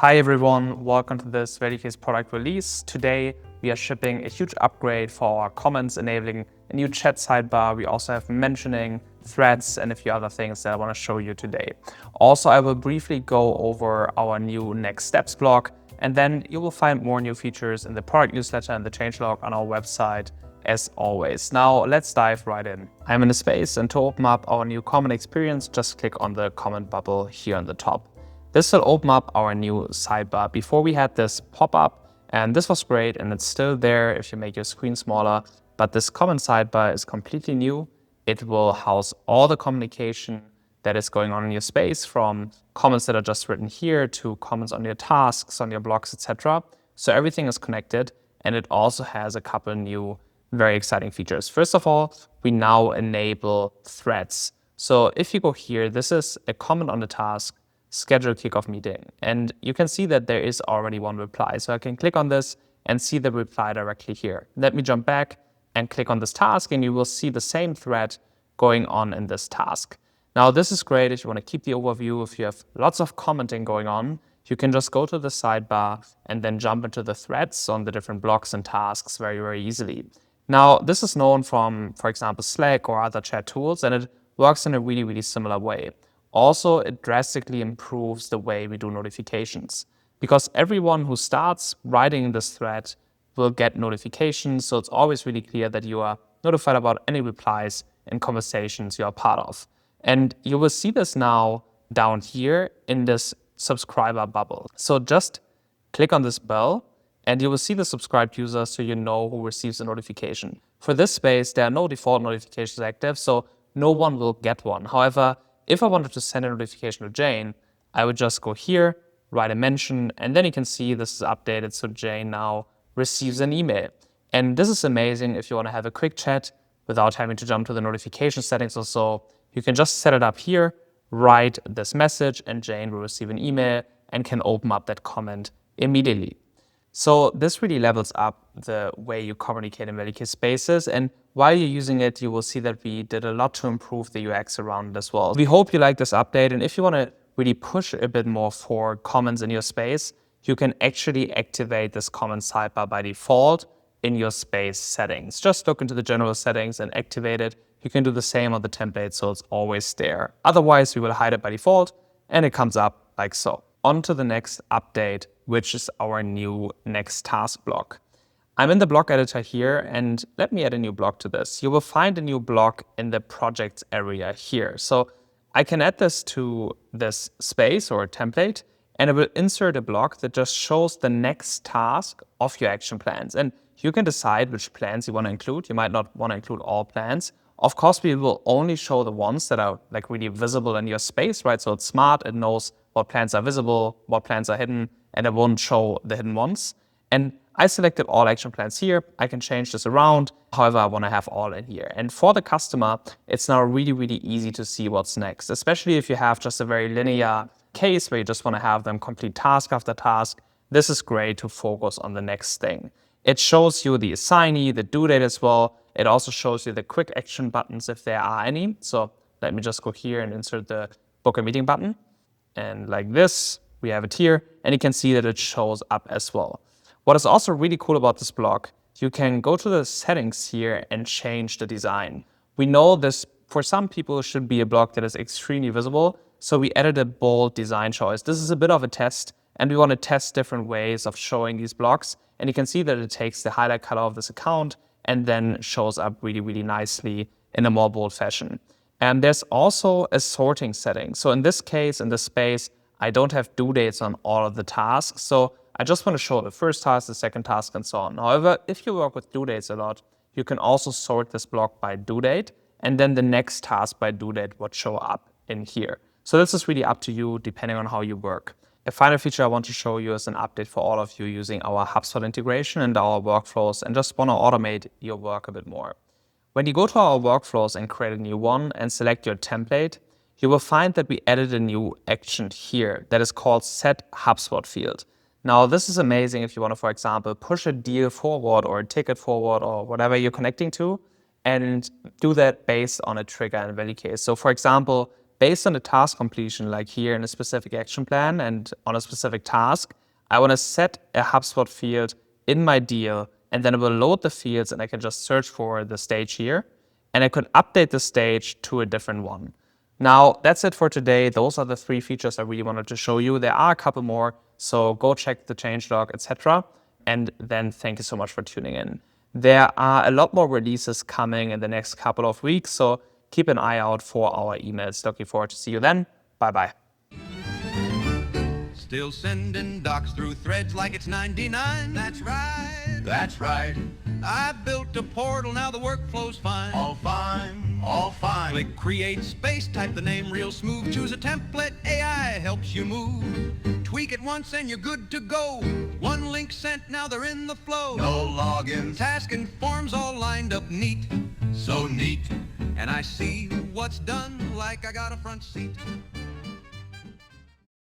Hi everyone, welcome to this ValiCase product release. Today we are shipping a huge upgrade for our comments, enabling a new chat sidebar. We also have mentioning, threads, and a few other things that I want to show you today. Also, I will briefly go over our new next steps blog, and then you will find more new features in the product newsletter and the changelog on our website as always. Now let's dive right in. I'm in a space, and to open up our new comment experience, just click on the comment bubble here on the top. This will open up our new sidebar. Before we had this pop-up, and this was great, and it's still there if you make your screen smaller, but this comment sidebar is completely new. It will house all the communication that is going on in your space, from comments that are just written here to comments on your tasks, on your blogs, etc. So everything is connected, and it also has a couple new very exciting features. First of all, we now enable threads. So if you go here, this is a comment on the task, schedule kickoff meeting. And you can see that there is already one reply. So I can click on this and see the reply directly here. Let me jump back and click on this task, and you will see the same thread going on in this task. Now, this is great if you want to keep the overview. If you have lots of commenting going on, you can just go to the sidebar and then jump into the threads on the different blocks and tasks very, very easily. Now, this is known from, for example, Slack or other chat tools, and it works in a really, really similar way. Also, it drastically improves the way we do notifications, because everyone who starts writing this thread will get notifications. So it's always really clear that you are notified about any replies and conversations you are part of. And you will see this now down here in this subscriber bubble. So just click on this bell and you will see the subscribed user, so you know who receives a notification. For this space, there are no default notifications active, so no one will get one. However, if I wanted to send a notification to Jane, I would just go here, write a mention, and then you can see this is updated, so Jane now receives an email. And this is amazing if you want to have a quick chat without having to jump to the notification settings or so. You can just set it up here, write this message, and Jane will receive an email and can open up that comment immediately. So this really levels up the way you communicate in ValiCase spaces, and while you're using it, you will see that we did a lot to improve the UX around it as well. We hope you like this update, and if you want to really push a bit more for comments in your space, you can actually activate this comment sidebar by default in your space settings. Just look into the general settings and activate it. You can do the same on the template, so it's always there. Otherwise, we will hide it by default, and it comes up like so. On to the next update, which is our new next task block. I'm in the block editor here, and let me add a new block to this. You will find a new block in the projects area here. So I can add this to this space or a template, and it will insert a block that just shows the next task of your action plans. And you can decide which plans you want to include. You might not want to include all plans. Of course, we will only show the ones that are like really visible in your space, right? So it's smart, it knows what plans are visible, what plans are hidden, and it won't show the hidden ones. And I selected all action plans here. I can change this around. However, I want to have all in here. And for the customer, it's now really, really easy to see what's next, especially if you have just a very linear case where you just want to have them complete task after task. This is great to focus on the next thing. It shows you the assignee, the due date as well. It also shows you the quick action buttons if there are any. So let me just go here and insert the book a meeting button. And like this, we have it here, and you can see that it shows up as well. What is also really cool about this block, you can go to the settings here and change the design. We know this, for some people, should be a block that is extremely visible, so we added a bold design choice. This is a bit of a test, and we want to test different ways of showing these blocks. And you can see that it takes the highlight color of this account and then shows up really, really nicely in a more bold fashion. And there's also a sorting setting. So in this case, in this space, I don't have due dates on all of the tasks. So I just want to show the first task, the second task, and so on. However, if you work with due dates a lot, you can also sort this block by due date, and then the next task by due date would show up in here. So this is really up to you, depending on how you work. A final feature I want to show you is an update for all of you using our HubSpot integration and our workflows and just want to automate your work a bit more. When you go to our workflows and create a new one and select your template, you will find that we added a new action here that is called Set HubSpot field. Now, this is amazing if you want to, for example, push a deal forward or a ticket forward or whatever you're connecting to, and do that based on a trigger in ValiCase. So for example, based on the task completion, like here in a specific action plan and on a specific task, I want to set a HubSpot field in my deal, and then it will load the fields and I can just search for the stage here. And I could update the stage to a different one. Now, that's it for today. Those are the 3 features I really wanted to show you. There are a couple more, so go check the changelog, etc. And then thank you so much for tuning in. There are a lot more releases coming in the next couple of weeks, so keep an eye out for our emails. Looking forward to see you then. Bye-bye. Still sending docs through threads like it's 99. That's right. That's right. I built a portal, now the workflow's fine. All fine. All fine. Click create space, type the name real smooth. Choose a template, AI helps you move. Tweak it once and you're good to go. One link sent, now they're in the flow. No logins. Task and forms all lined up neat. So neat. And I see what's done like I got a front seat.